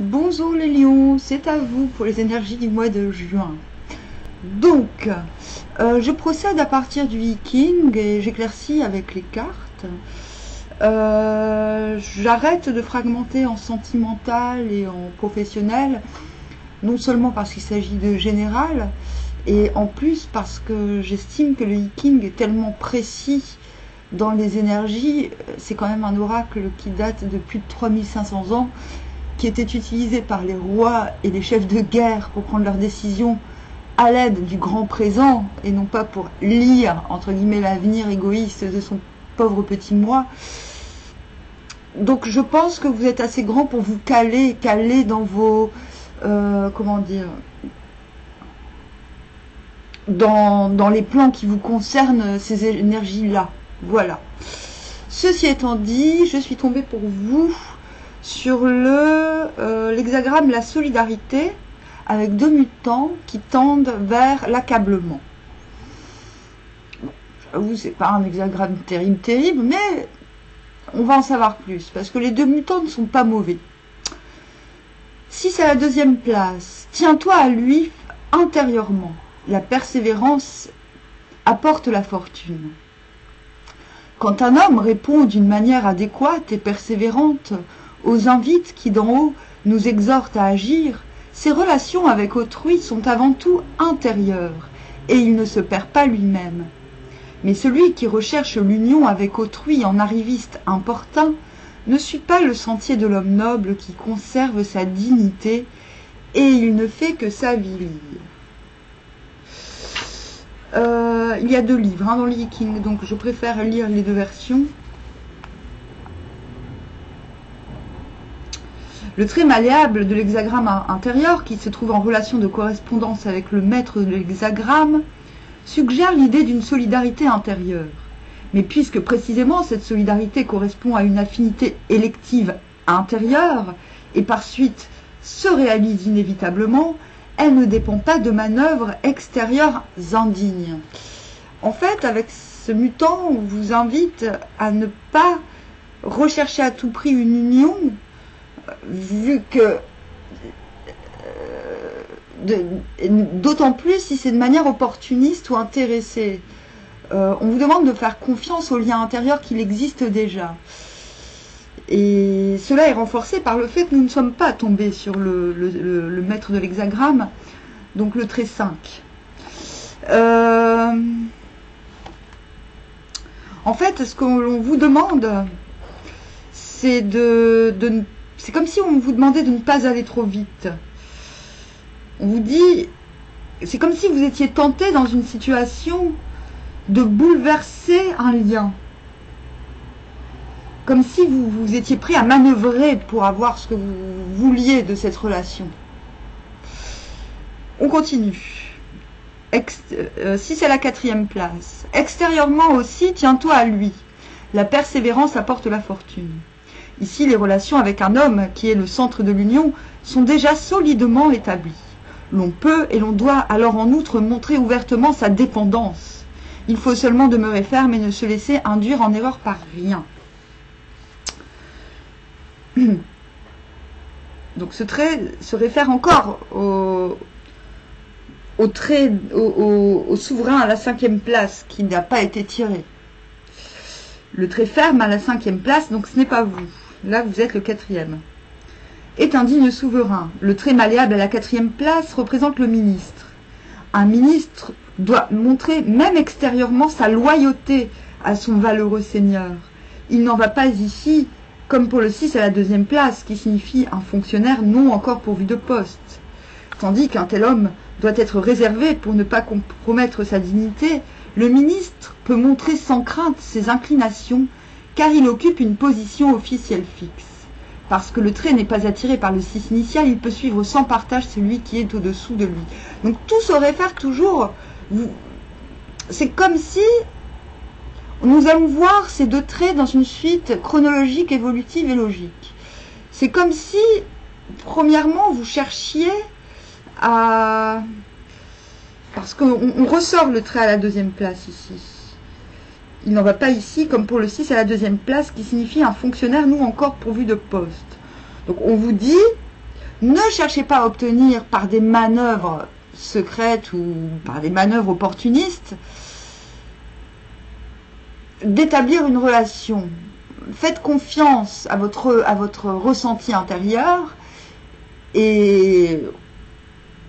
Bonjour les lions, c'est à vous pour les énergies du mois de juin. Donc, je procède à partir du Viking et j'éclaircis avec les cartes. J'arrête de fragmenter en sentimental et en professionnel, non seulement parce qu'il s'agit de général, et en plus parce que j'estime que le Viking est tellement précis dans les énergies. C'est quand même un oracle qui date de plus de 3500 ans, qui était utilisé par les rois et les chefs de guerre pour prendre leurs décisions à l'aide du grand présent et non pas pour lire entre guillemets l'avenir égoïste de son pauvre petit moi. Donc je pense que vous êtes assez grand pour vous caler dans vos comment dire, dans les plans qui vous concernent, ces énergies là. Voilà. Ceci étant dit, je suis tombée pour vous sur l'hexagramme la solidarité, avec deux mutants qui tendent vers l'accablement. Bon, j'avoue, c'est pas un hexagramme terrible, mais on va en savoir plus, parce que les deux mutants ne sont pas mauvais. Si c'est la deuxième place, tiens-toi à lui intérieurement. La persévérance apporte la fortune. Quand un homme répond d'une manière adéquate et persévérante aux invites qui d'en haut nous exhortent à agir, ses relations avec autrui sont avant tout intérieures, et il ne se perd pas lui-même. Mais celui qui recherche l'union avec autrui en arriviste importun ne suit pas le sentier de l'homme noble qui conserve sa dignité, et il ne fait que s'avilir. Il y a deux livres dans le Viking, donc je préfère lire les deux versions. Le trait malléable de l'hexagramme intérieur, qui se trouve en relation de correspondance avec le maître de l'hexagramme, suggère l'idée d'une solidarité intérieure. Mais puisque précisément cette solidarité correspond à une affinité élective intérieure, et par suite se réalise inévitablement, elle ne dépend pas de manœuvres extérieures indignes. En fait, avec ce mutant, on vous invite à ne pas rechercher à tout prix une union, vu que d'autant plus si c'est de manière opportuniste ou intéressée. On vous demande de faire confiance au lien intérieur qu'il existe déjà. Et cela est renforcé par le fait que nous ne sommes pas tombés sur le maître de l'hexagramme, donc le trait 5. En fait, ce que l'on vous demande, c'est c'est comme si on vous demandait de ne pas aller trop vite. On vous dit, c'est comme si vous étiez tenté dans une situation de bouleverser un lien. Comme si vous étiez prêt à manœuvrer pour avoir ce que vous vouliez de cette relation. On continue. Si c'est la quatrième place. Extérieurement aussi, tiens-toi à lui. La persévérance apporte la fortune. Ici, les relations avec un homme, qui est le centre de l'union, sont déjà solidement établies. L'on peut et l'on doit alors en outre montrer ouvertement sa dépendance. Il faut seulement demeurer ferme et ne se laisser induire en erreur par rien. Donc ce trait se réfère encore au souverain à la 5e place qui n'a pas été tiré. Le trait ferme à la 5e place, donc ce n'est pas vous. Là, vous êtes le 4e. Est un digne souverain. Le trait malléable à la 4e place représente le ministre. Un ministre doit montrer, même extérieurement, sa loyauté à son valeureux seigneur. Il n'en va pas ici, comme pour le 6 à la 2e place, qui signifie un fonctionnaire non encore pourvu de poste. Tandis qu'un tel homme doit être réservé pour ne pas compromettre sa dignité, le ministre peut montrer sans crainte ses inclinations, car il occupe une position officielle fixe. Parce que le trait n'est pas attiré par le 6 initial, il peut suivre sans partage celui qui est au-dessous de lui. Donc tout se réfère toujours... C'est comme si nous allons voir ces deux traits dans une suite chronologique, évolutive et logique. C'est comme si, premièrement, vous cherchiez à... Parce qu'on ressort le trait à la 2e place ici. Il n'en va pas ici, comme pour le 6 à la 2e place, qui signifie un fonctionnaire non encore pourvu de poste. Donc on vous dit, Ne cherchez pas à obtenir par des manœuvres secrètes ou par des manœuvres opportunistes d'établir une relation. Faites confiance à votre ressenti intérieur et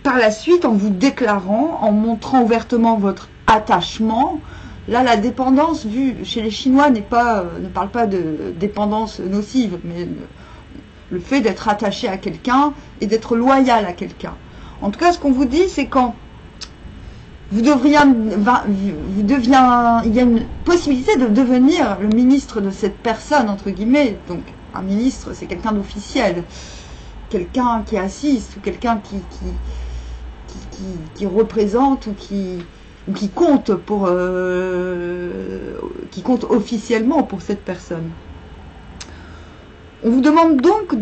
par la suite, en vous déclarant, en montrant ouvertement votre attachement, là la dépendance vue chez les Chinois ne parle pas de dépendance nocive, mais le fait d'être attaché à quelqu'un et d'être loyal à quelqu'un. En tout cas, ce qu'on vous dit, c'est quand il y a une possibilité de devenir le ministre de cette personne, entre guillemets. Donc, un ministre, c'est quelqu'un d'officiel, quelqu'un qui assiste, ou quelqu'un qui représente ou qui compte qui compte officiellement pour cette personne. On vous demande donc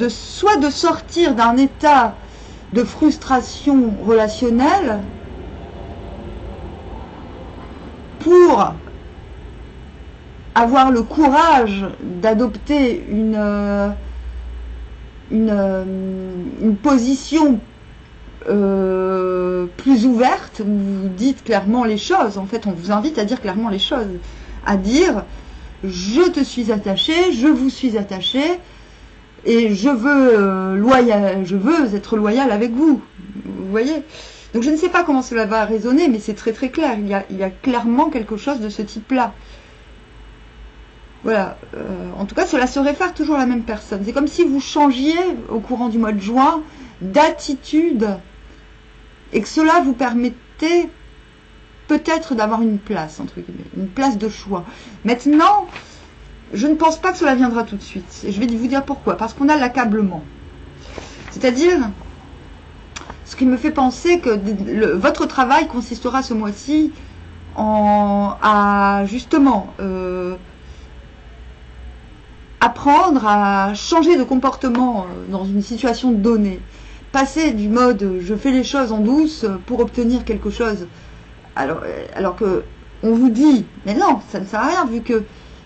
soit de sortir d'un état de frustration relationnelle pour avoir le courage d'adopter une position plus ouverte, où vous dites clairement les choses. En fait, on vous invite à dire clairement les choses, à dire je te suis attaché, je vous suis attaché et je veux être loyal avec vous. Vous voyez? Donc je ne sais pas comment cela va résonner, mais c'est très très clair. Il y a clairement quelque chose de ce type-là. Voilà. En tout cas, cela se réfère toujours à la même personne. C'est comme si vous changiez au courant du mois de juin d'attitude et que cela vous permettait peut-être d'avoir une place, entre guillemets, une place de choix. Maintenant, je ne pense pas que cela viendra tout de suite. Et je vais vous dire pourquoi. Parce qu'on a l'accablement. C'est-à-dire, ce qui me fait penser que votre travail consistera ce mois-ci à justement apprendre à changer de comportement dans une situation donnée. Passer du mode je fais les choses en douce pour obtenir quelque chose. Alors que on vous dit, mais non, ça ne sert à rien vu que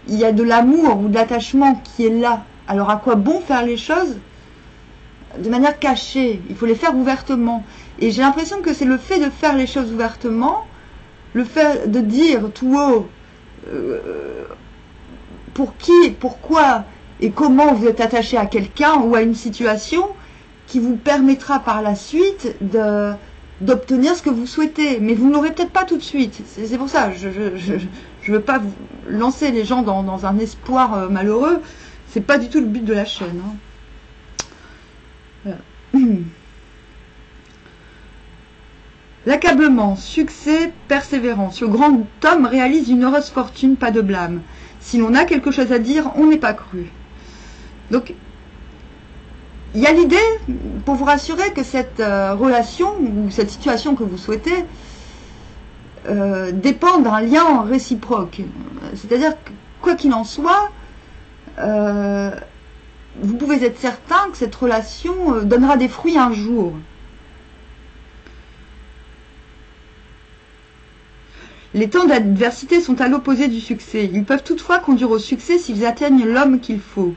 il y a de l'amour ou de l'attachement qui est là. Alors à quoi bon faire les choses de manière cachée? Il faut les faire ouvertement. Et j'ai l'impression que c'est le fait de faire les choses ouvertement, le fait de dire tout haut pour qui, pourquoi et comment vous êtes attaché à quelqu'un ou à une situation qui vous permettra par la suite d'obtenir ce que vous souhaitez. Mais vous ne l'aurez peut-être pas tout de suite. C'est pour ça, je ne veux pas vous lancer les gens dans un espoir malheureux. C'est pas du tout le but de la chaîne. Voilà. L'accablement, succès, persévérance. Le grand homme réalise une heureuse fortune, pas de blâme. Si l'on a quelque chose à dire, on n'est pas cru. Donc, il y a l'idée, pour vous rassurer, que cette relation ou cette situation que vous souhaitez dépend d'un lien réciproque. C'est-à-dire que, quoi qu'il en soit, vous pouvez être certain que cette relation donnera des fruits un jour. Les temps d'adversité sont à l'opposé du succès. Ils peuvent toutefois conduire au succès s'ils atteignent l'homme qu'il faut.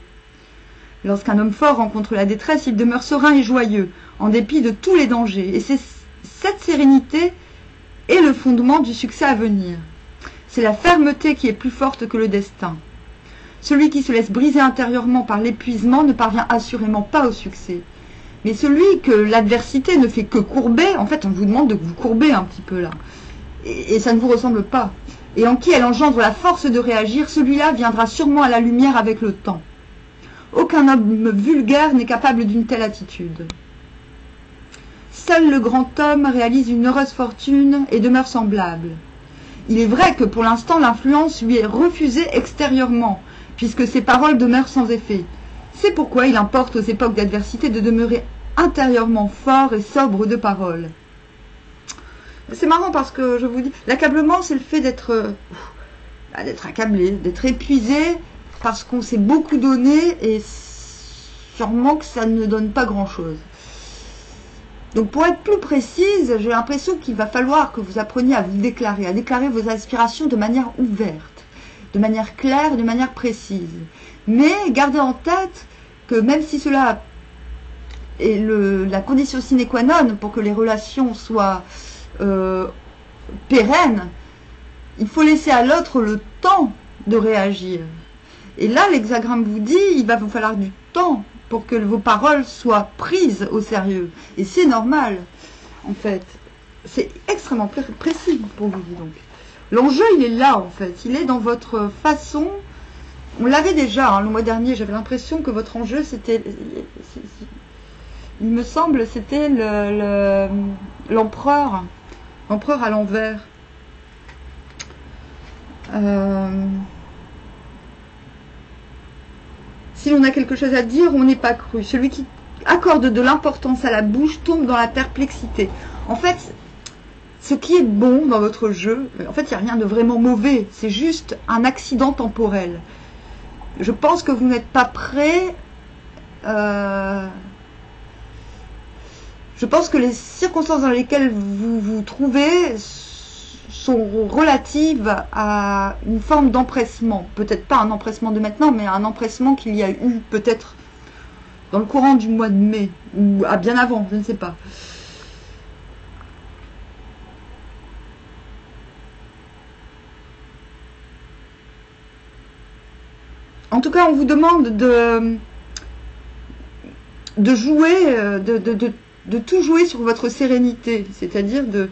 Lorsqu'un homme fort rencontre la détresse, il demeure serein et joyeux, en dépit de tous les dangers. Et c'est cette sérénité est le fondement du succès à venir. C'est la fermeté qui est plus forte que le destin. Celui qui se laisse briser intérieurement par l'épuisement ne parvient assurément pas au succès. Mais celui que l'adversité ne fait que courber, en fait on vous demande de vous courber un petit peu là, et ça ne vous ressemble pas, et en qui elle engendre la force de réagir, celui-là viendra sûrement à la lumière avec le temps. Aucun homme vulgaire n'est capable d'une telle attitude. Seul le grand homme réalise une heureuse fortune et demeure semblable. Il est vrai que pour l'instant l'influence lui est refusée extérieurement, puisque ses paroles demeurent sans effet. C'est pourquoi il importe aux époques d'adversité de demeurer intérieurement fort et sobre de parole. C'est marrant parce que je vous dis, l'accablement c'est le fait d'être accablé, d'être épuisé, parce qu'on s'est beaucoup donné et sûrement que ça ne donne pas grand-chose. Donc pour être plus précise, j'ai l'impression qu'il va falloir que vous appreniez à vous déclarer, à déclarer vos aspirations de manière ouverte, de manière claire, de manière précise. Mais gardez en tête que même si cela la condition sine qua non pour que les relations soient pérennes, il faut laisser à l'autre le temps de réagir. Et là, l'hexagramme vous dit, il va vous falloir du temps pour que vos paroles soient prises au sérieux. Et c'est normal, en fait. C'est extrêmement précis pour vous, donc. L'enjeu, il est là, en fait. Il est dans votre façon. On l'avait déjà, hein, le mois dernier, j'avais l'impression que votre enjeu, c'était... Il me semble, c'était l'empereur. L'empereur à l'envers. Si l'on a quelque chose à dire, on n'est pas cru. Celui qui accorde de l'importance à la bouche tombe dans la perplexité. En fait, ce qui est bon dans votre jeu, en fait, il n'y a rien de vraiment mauvais. C'est juste un accident temporel. Je pense que vous n'êtes pas prêt. Je pense que les circonstances dans lesquelles vous vous trouvez sont relatives à une forme d'empressement. Peut-être pas un empressement de maintenant, mais un empressement qu'il y a eu peut-être dans le courant du mois de mai, ou à bien avant, je ne sais pas. En tout cas, on vous demande de jouer, de tout jouer sur votre sérénité, c'est-à-dire de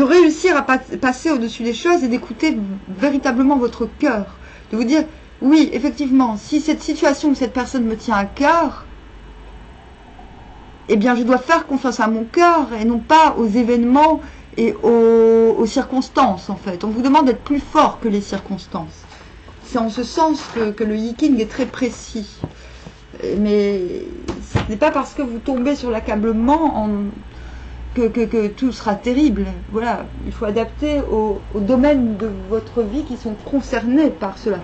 réussir à passer au-dessus des choses et d'écouter véritablement votre cœur. De vous dire, oui, effectivement, si cette situation ou cette personne me tient à cœur, eh bien, je dois faire confiance à mon cœur et non pas aux événements et aux circonstances, en fait. On vous demande d'être plus fort que les circonstances. C'est en ce sens que le yiking est très précis. Mais ce n'est pas parce que vous tombez sur l'accablement que tout sera terrible. Voilà, il faut adapter aux domaines de votre vie qui sont concernés par cela.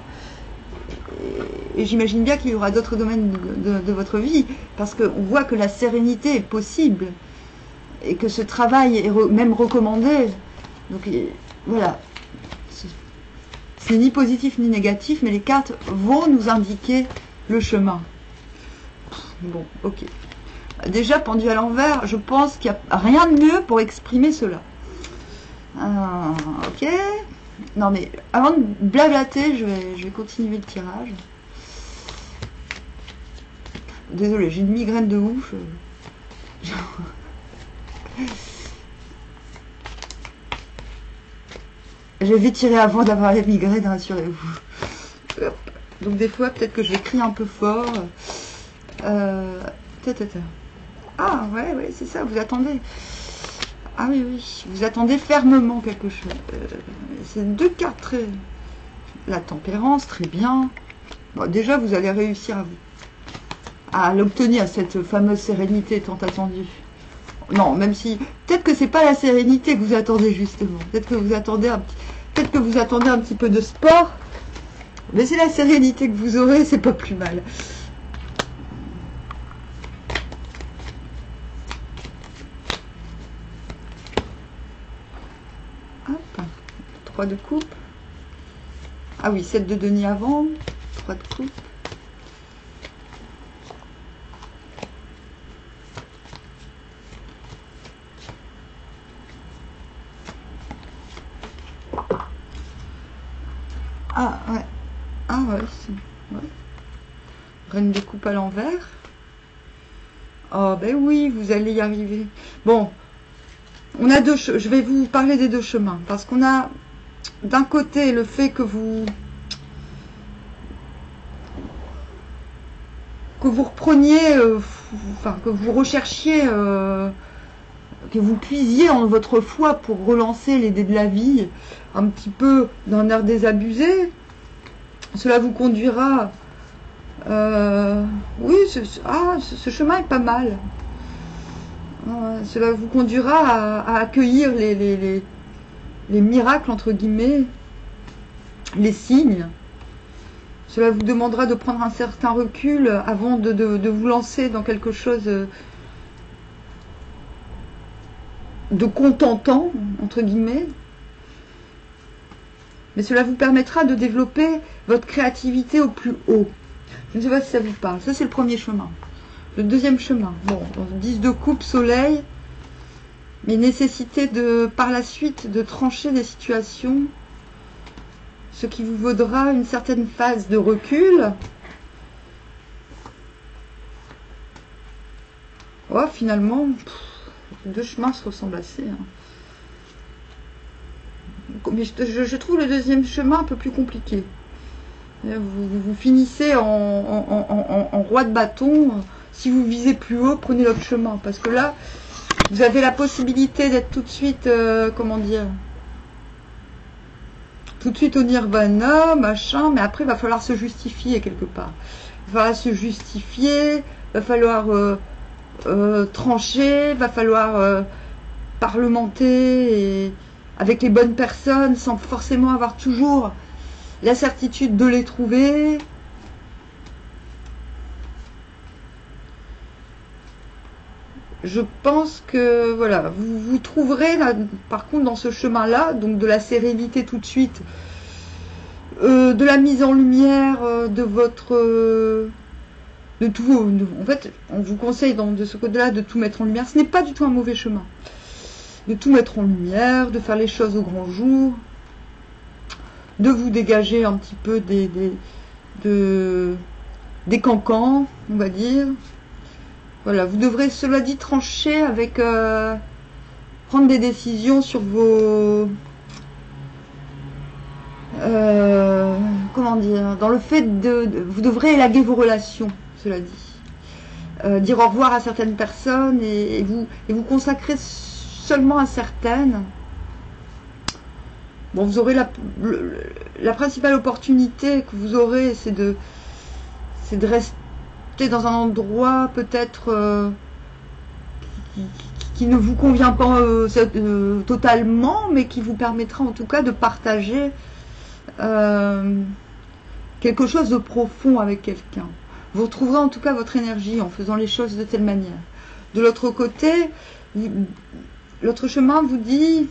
Et j'imagine bien qu'il y aura d'autres domaines de votre vie, parce qu'on voit que la sérénité est possible, et que ce travail est même recommandé. Donc voilà, ce n'est ni positif ni négatif, mais les cartes vont nous indiquer le chemin. Bon, ok. Déjà, pendu à l'envers, je pense qu'il n'y a rien de mieux pour exprimer cela. Ok. Non, mais avant de blablater, je vais continuer le tirage. Désolée, j'ai une migraine de ouf. Je vais tirer avant d'avoir la migraine, rassurez-vous. Donc des fois, peut-être que je vais crier un peu fort. Ah, ouais, c'est ça, vous attendez. Ah oui, vous attendez fermement quelque chose. C'est deux cartes très... La tempérance, très bien. Bon, déjà, vous allez réussir à l'obtenir, cette fameuse sérénité tant attendue. Non, même si... Peut-être que c'est pas la sérénité que vous attendez, justement. Peut-être que vous attendez un petit peu de sport. Mais c'est la sérénité que vous aurez, c'est pas plus mal. Hop. 3 de coupe. Ah oui, 7 de denier avant. 3 de coupe. Ah ouais. Ah ouais, ouais. Reine de coupe à l'envers. Oh ben oui, vous allez y arriver. Bon, on a deux. Je vais vous parler des deux chemins, parce qu'on a d'un côté le fait que vous repreniez, enfin que vous recherchiez, que vous puisiez en votre foi pour relancer les dés de la vie, un petit peu d'un air désabusé. Cela vous conduira. Oui, ce chemin est pas mal. Cela vous conduira à accueillir les miracles, entre guillemets, les signes. Cela vous demandera de prendre un certain recul avant de vous lancer dans quelque chose de contentant, entre guillemets. Mais cela vous permettra de développer votre créativité au plus haut. Je ne sais pas si ça vous parle. Ça, c'est le premier chemin. Le deuxième chemin. Bon, 10 de coupe, soleil. Mais nécessité de, par la suite, de trancher des situations. Ce qui vous vaudra une certaine phase de recul. Oh, finalement, les deux chemins se ressemblent assez. Hein. Mais je trouve le deuxième chemin un peu plus compliqué. Vous finissez en roi de bâton. Si vous visez plus haut, prenez l'autre chemin. Parce que là, vous avez la possibilité d'être tout de suite, comment dire, tout de suite au nirvana, machin. Mais après, il va falloir se justifier quelque part. Il va falloir se justifier. Il va falloir trancher. Il va falloir parlementer et avec les bonnes personnes sans forcément avoir toujours la certitude de les trouver. Je pense que voilà, vous trouverez là, par contre dans ce chemin-là, donc de la sérénité tout de suite, de la mise en lumière de votre, de tout. En fait, on vous conseille de ce côté-là de tout mettre en lumière. Ce n'est pas du tout un mauvais chemin. De tout mettre en lumière, de faire les choses au grand jour, de vous dégager un petit peu des cancans, on va dire. Voilà, vous devrez, cela dit, trancher avec, prendre des décisions sur vos, comment dire, dans le fait vous devrez élaguer vos relations, cela dit. Dire au revoir à certaines personnes et vous consacrer seulement à certaines. Bon, vous aurez la principale opportunité que vous aurez, c'est de rester dans un endroit peut-être qui ne vous convient pas totalement, mais qui vous permettra en tout cas de partager quelque chose de profond avec quelqu'un. Vous retrouverez en tout cas votre énergie en faisant les choses de telle manière. De l'autre côté, l'autre chemin vous dit,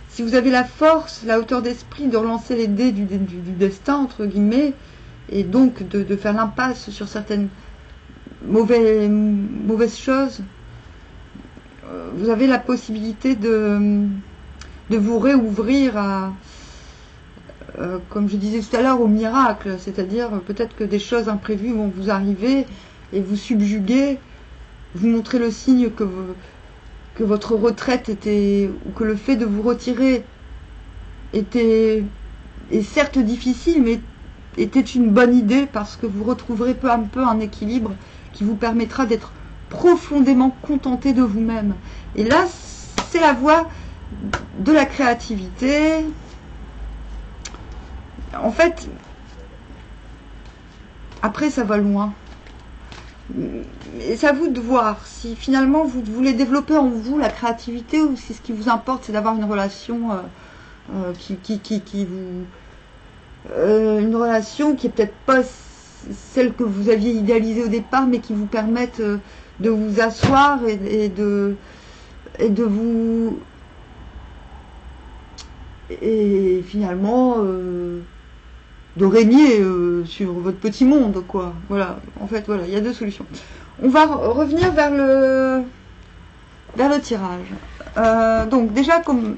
si vous avez la force, la hauteur d'esprit de relancer les dés du destin, entre guillemets, et donc de faire l'impasse sur certaines mauvaises choses, vous avez la possibilité de vous réouvrir à, comme je disais tout à l'heure, au miracle, c'est-à-dire peut-être que des choses imprévues vont vous arriver et vous subjuguer, vous montrer le signe que votre retraite était, ou que le fait de vous retirer est certes difficile, mais était une bonne idée parce que vous retrouverez peu à peu un équilibre qui vous permettra d'être profondément contenté de vous-même. Et là, c'est la voie de la créativité. En fait, après, ça va loin. Et c'est à vous de voir si finalement vous voulez développer en vous la créativité ou si ce qui vous importe c'est d'avoir une relation qui vous une relation qui est peut-être pas celle que vous aviez idéalisée au départ, mais qui vous permette de vous asseoir et de vous et finalement de régner sur votre petit monde, quoi. Voilà, en fait, voilà, il y a deux solutions. On va revenir vers le tirage. Donc déjà, comme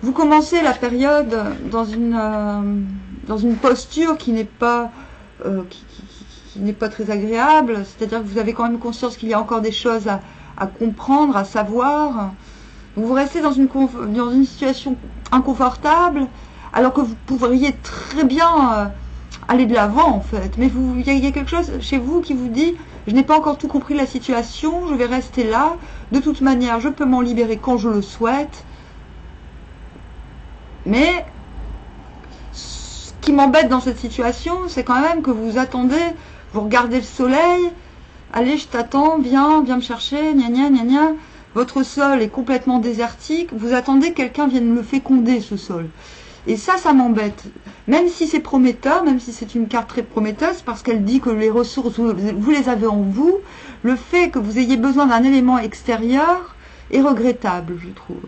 vous commencez la période dans une posture qui n'est pas qui n'est pas très agréable, c'est-à-dire que vous avez quand même conscience qu'il y a encore des choses à comprendre, à savoir. Vous restez dans une situation inconfortable, alors que vous pourriez très bien aller de l'avant, en fait. Mais il y a quelque chose chez vous qui vous dit, je n'ai pas encore tout compris de la situation, je vais rester là. De toute manière, je peux m'en libérer quand je le souhaite. Mais ce qui m'embête dans cette situation, c'est quand même que vous attendez, vous regardez le soleil, allez, je t'attends, viens me chercher, gna gna gna gna. Votre sol est complètement désertique, vous attendez que quelqu'un vienne le féconder, ce sol. Et ça m'embête. Même si c'est prometteur, même si c'est une carte très prometteuse, parce qu'elle dit que les ressources, vous les avez en vous, le fait que vous ayez besoin d'un élément extérieur est regrettable, je trouve.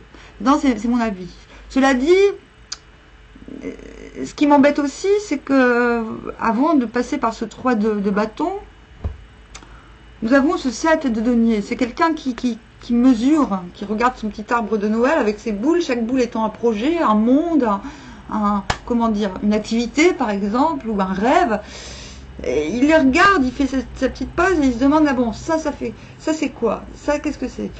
C'est mon avis. Cela dit, Ce qui m'embête aussi, c'est que avant de passer par ce 3 de bâton, nous avons ce 7 de denier. C'est quelqu'un qui mesure, qui regarde son petit arbre de Noël avec ses boules, chaque boule étant un projet, un monde, comment dire, une activité par exemple, ou un rêve. Et il les regarde, il fait sa petite pause et il se demande, ah bon, ça c'est quoi? Ça, qu'est-ce que c'est?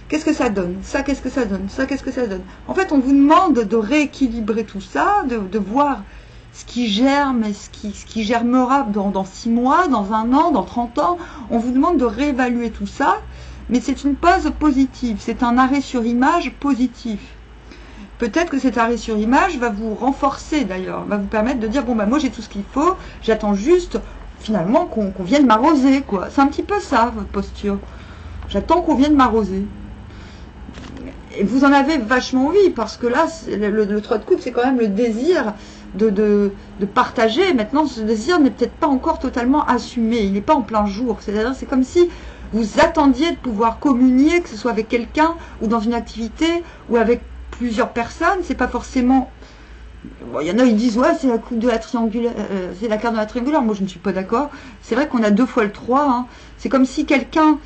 Qu'est-ce que ça donne? Ça, qu'est-ce que ça donne? Ça, qu'est-ce que ça donne? En fait, on vous demande de rééquilibrer tout ça, de voir ce qui germe et ce qui germera dans 6 mois, dans 1 an, dans 30 ans. On vous demande de réévaluer tout ça, mais c'est une pause positive, c'est un arrêt sur image positif. Peut-être que cet arrêt sur image va vous renforcer d'ailleurs, va vous permettre de dire, bon bah moi j'ai tout ce qu'il faut, j'attends juste finalement qu'on vienne m'arroser, quoi. C'est un petit peu ça, votre posture. J'attends qu'on vienne m'arroser. Et vous en avez vachement envie, parce que là, le 3 de coupe, c'est quand même le désir de partager. Maintenant, ce désir n'est peut-être pas encore totalement assumé, il n'est pas en plein jour. C'est-à-dire, c'est comme si vous attendiez de pouvoir communier, que ce soit avec quelqu'un, ou dans une activité, ou avec plusieurs personnes. C'est pas forcément... Bon, il y en a, ils disent, ouais, c'est la coupe de la triangulaire, c'est la carte de la triangulaire. Moi, je ne suis pas d'accord. C'est vrai qu'on a 2 fois le 3. Hein. C'est comme si quelqu'un...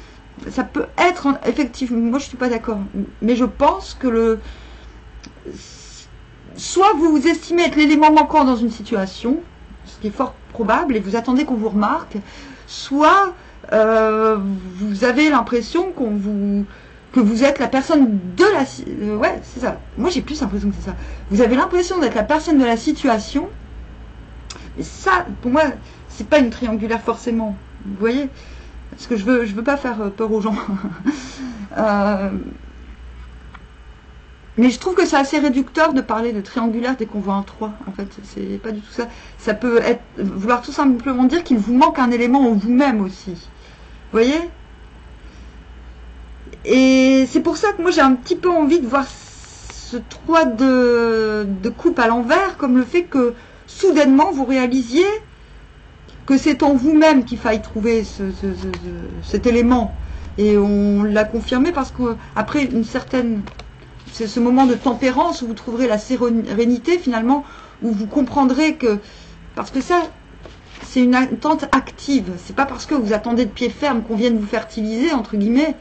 Ça peut être, effectivement, moi je ne suis pas d'accord, mais je pense que soit vous vous estimez être l'élément manquant dans une situation, ce qui est fort probable, et vous attendez qu'on vous remarque, soit vous avez l'impression que vous êtes la personne de la... ouais, c'est ça. Moi j'ai plus l'impression que c'est ça. Vous avez l'impression d'être la personne de la situation, et ça, pour moi, c'est pas une triangulaire forcément. Vous voyez ? Parce que je veux pas faire peur aux gens. Mais je trouve que c'est assez réducteur de parler de triangulaire dès qu'on voit un 3. En fait, c'est pas du tout ça. Ça peut être vouloir tout simplement dire qu'il vous manque un élément en vous-même aussi. Vous voyez? Et c'est pour ça que moi j'ai un petit peu envie de voir ce 3 de coupe à l'envers, comme le fait que soudainement vous réalisiez que c'est en vous-même qu'il faille trouver cet élément. Et on l'a confirmé parce qu'après une certaine... C'est ce moment de tempérance où vous trouverez la sérénité finalement, où vous comprendrez que... Parce que ça, c'est une attente active. C'est pas parce que vous attendez de pied ferme qu'on vienne vous fertiliser, entre guillemets.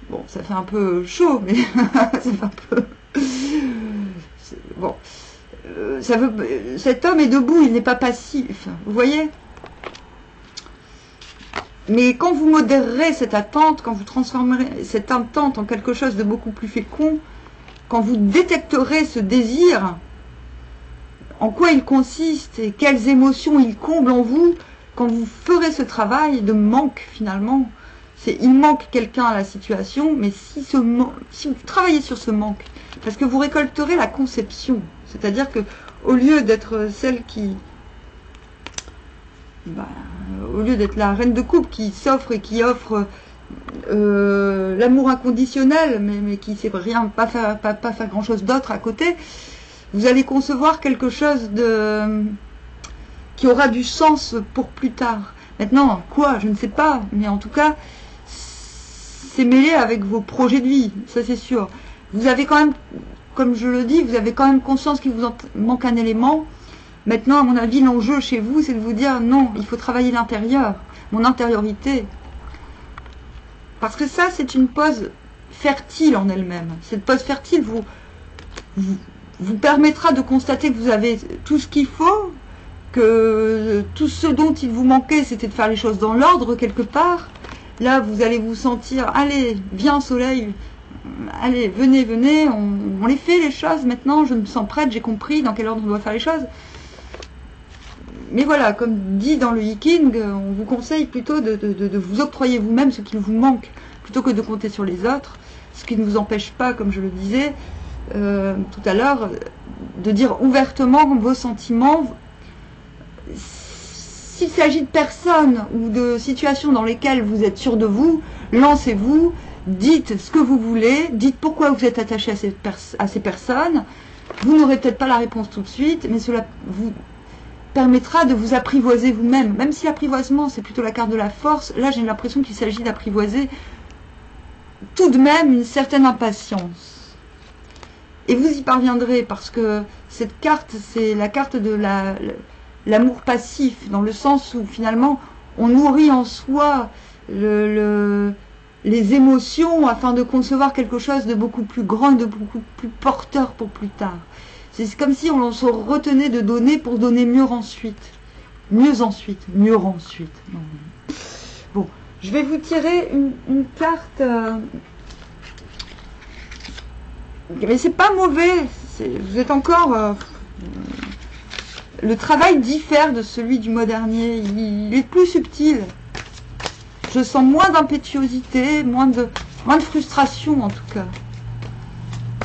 Bon, ça fait un peu chaud, mais ça fait un peu... Bon. Cet homme est debout, il n'est pas passif. Vous voyez ? Mais quand vous modérerez cette attente, quand vous transformerez cette attente en quelque chose de beaucoup plus fécond, quand vous détecterez ce désir, en quoi il consiste et quelles émotions il comble en vous, quand vous ferez ce travail de manque finalement, il manque quelqu'un à la situation, mais si vous travaillez sur ce manque, parce que vous récolterez la conception, c'est-à-dire que au lieu d'être celle qui... au lieu d'être la reine de coupe qui s'offre et qui offre l'amour inconditionnel, mais qui ne sait rien, pas faire grand chose d'autre à côté, vous allez concevoir quelque chose qui aura du sens pour plus tard. Maintenant, quoi, je ne sais pas, mais en tout cas, c'est mêlé avec vos projets de vie, ça c'est sûr. Vous avez quand même, comme je le dis, vous avez quand même conscience qu'il vous manque un élément. Maintenant, à mon avis, l'enjeu chez vous, c'est de vous dire non, il faut travailler l'intérieur, mon intériorité. Parce que ça, c'est une pause fertile en elle-même. Cette pause fertile vous permettra de constater que vous avez tout ce qu'il faut, que tout ce dont il vous manquait, c'était de faire les choses dans l'ordre quelque part. Là, vous allez vous sentir, allez, viens soleil, allez, venez, on les fait les choses maintenant, je me sens prête, j'ai compris dans quel ordre on doit faire les choses. Mais voilà, comme dit dans le Yiking, on vous conseille plutôt de vous octroyer vous-même ce qu'il vous manque, plutôt que de compter sur les autres, ce qui ne vous empêche pas, comme je le disais tout à l'heure, de dire ouvertement vos sentiments. S'il s'agit de personnes ou de situations dans lesquelles vous êtes sûr de vous, lancez-vous, dites ce que vous voulez, dites pourquoi vous êtes attaché à ces personnes. Vous n'aurez peut-être pas la réponse tout de suite, mais cela vous permettra de vous apprivoiser vous-même. Même si l'apprivoisement, c'est plutôt la carte de la force, là j'ai l'impression qu'il s'agit d'apprivoiser tout de même une certaine impatience. Et vous y parviendrez parce que cette carte, c'est la carte de l'amour passif, dans le sens où finalement on nourrit en soi les émotions afin de concevoir quelque chose de beaucoup plus grand et de beaucoup plus porteur pour plus tard. C'est comme si on se retenait de donner pour donner mieux ensuite. Mieux ensuite. Mieux ensuite. Non. Bon, je vais vous tirer une carte... mais c'est pas mauvais. Vous êtes encore... le travail diffère de celui du mois dernier. Il est plus subtil. Je sens moins d'impétuosité, moins de frustration en tout cas.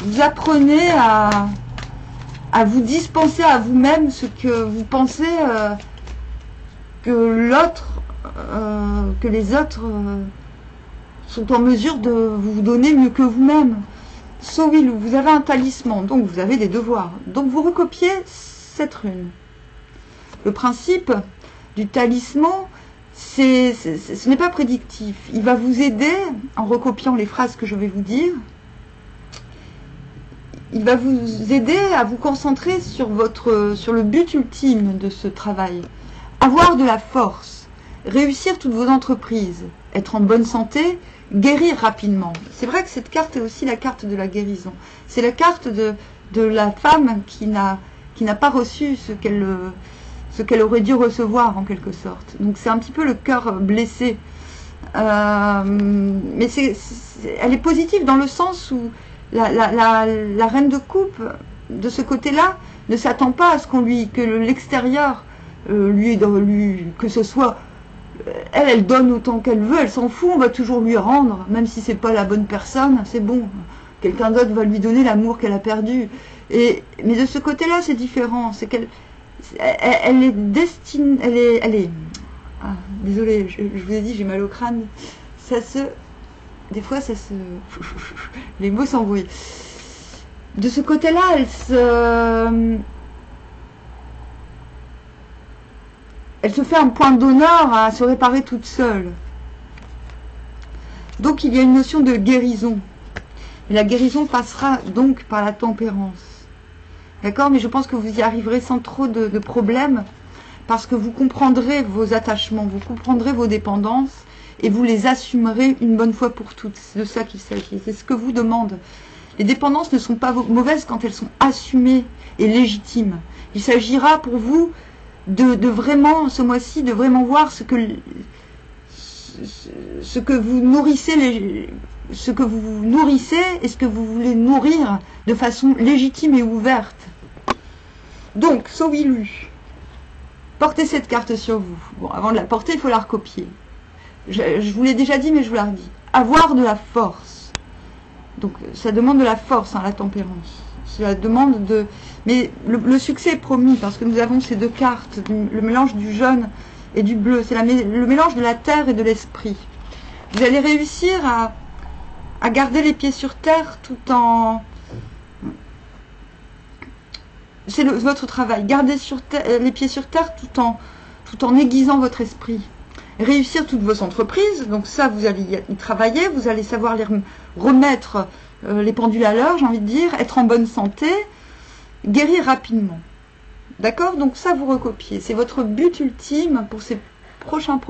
Vous apprenez à vous dispenser à vous-même ce que vous pensez que les autres sont en mesure de vous donner mieux que vous-même. Sowil, vous avez un talisman, donc vous avez des devoirs. Donc vous recopiez cette rune. Le principe du talisman, ce n'est pas prédictif. Il va vous aider, en recopiant les phrases que je vais vous dire, il va vous aider à vous concentrer sur le but ultime de ce travail. Avoir de la force, réussir toutes vos entreprises, être en bonne santé, guérir rapidement. C'est vrai que cette carte est aussi la carte de la guérison. C'est la carte de la femme qui n'a pas reçu ce qu'elle aurait dû recevoir en quelque sorte. Donc c'est un petit peu le cœur blessé. Mais elle est positive dans le sens où la reine de coupe, de ce côté-là, ne s'attend pas à ce que l'extérieur que ce soit... Elle donne autant qu'elle veut, elle s'en fout, on va toujours lui rendre, même si c'est pas la bonne personne, c'est bon. Quelqu'un d'autre va lui donner l'amour qu'elle a perdu. Mais de ce côté-là, c'est différent. C'est qu'elle est destinée... Ah, désolée, je vous ai dit, j'ai mal au crâne. Des fois, les mots s'embrouillent. De ce côté-là, elle se fait un point d'honneur à se réparer toute seule. Donc, il y a une notion de guérison. Et la guérison passera donc par la tempérance. D'accord? Mais je pense que vous y arriverez sans trop de problèmes, parce que vous comprendrez vos attachements, vous comprendrez vos dépendances, et vous les assumerez une bonne fois pour toutes. C'est de ça qu'il s'agit. C'est ce que vous demande. Les dépendances ne sont pas mauvaises quand elles sont assumées et légitimes. Il s'agira pour vous de vraiment, ce mois-ci, de vraiment voir ce que vous nourrissez, ce que vous nourrissez et ce que vous voulez nourrir de façon légitime et ouverte. Donc, Sowilu, portez cette carte sur vous. Bon, avant de la porter, il faut la recopier. Je vous l'ai déjà dit, mais je vous la redis. Avoir de la force. Donc, ça demande de la force, hein, la tempérance. Cela demande de... Mais le succès est promis, parce que nous avons ces deux cartes, le mélange du jaune et du bleu. C'est le mélange de la terre et de l'esprit. Vous allez réussir à garder les pieds sur terre tout en... C'est votre travail. Garder les pieds sur terre tout en aiguisant votre esprit. Réussir toutes vos entreprises, donc ça vous allez y travailler, vous allez savoir remettre les pendules à l'heure, j'ai envie de dire, être en bonne santé, guérir rapidement. D'accord? Donc ça vous recopiez. C'est votre but ultime pour ces prochaines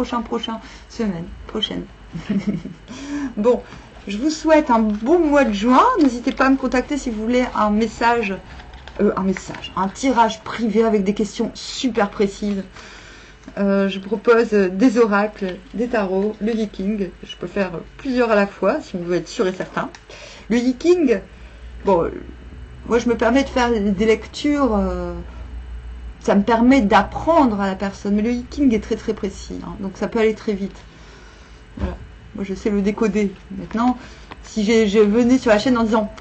semaines. Bon, je vous souhaite un bon mois de juin. N'hésitez pas à me contacter si vous voulez un tirage privé avec des questions super précises. Je propose des oracles, des tarots, le Yiking. Je peux faire plusieurs à la fois, si on veut être sûr et certain. Le Yiking, bon, moi je me permets de faire des lectures, ça me permet d'apprendre à la personne. Mais le Yiking est très très précis, hein, donc ça peut aller très vite. Voilà. Moi je sais le décoder. Maintenant, si je venais sur la chaîne en disant...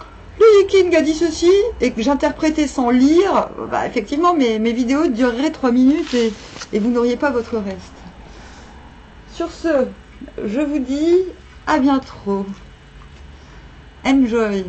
Le Yiking a dit ceci, et que j'interprétais sans lire, bah, effectivement, mes vidéos dureraient 3 minutes et vous n'auriez pas votre reste. Sur ce, je vous dis à bientôt. Enjoy.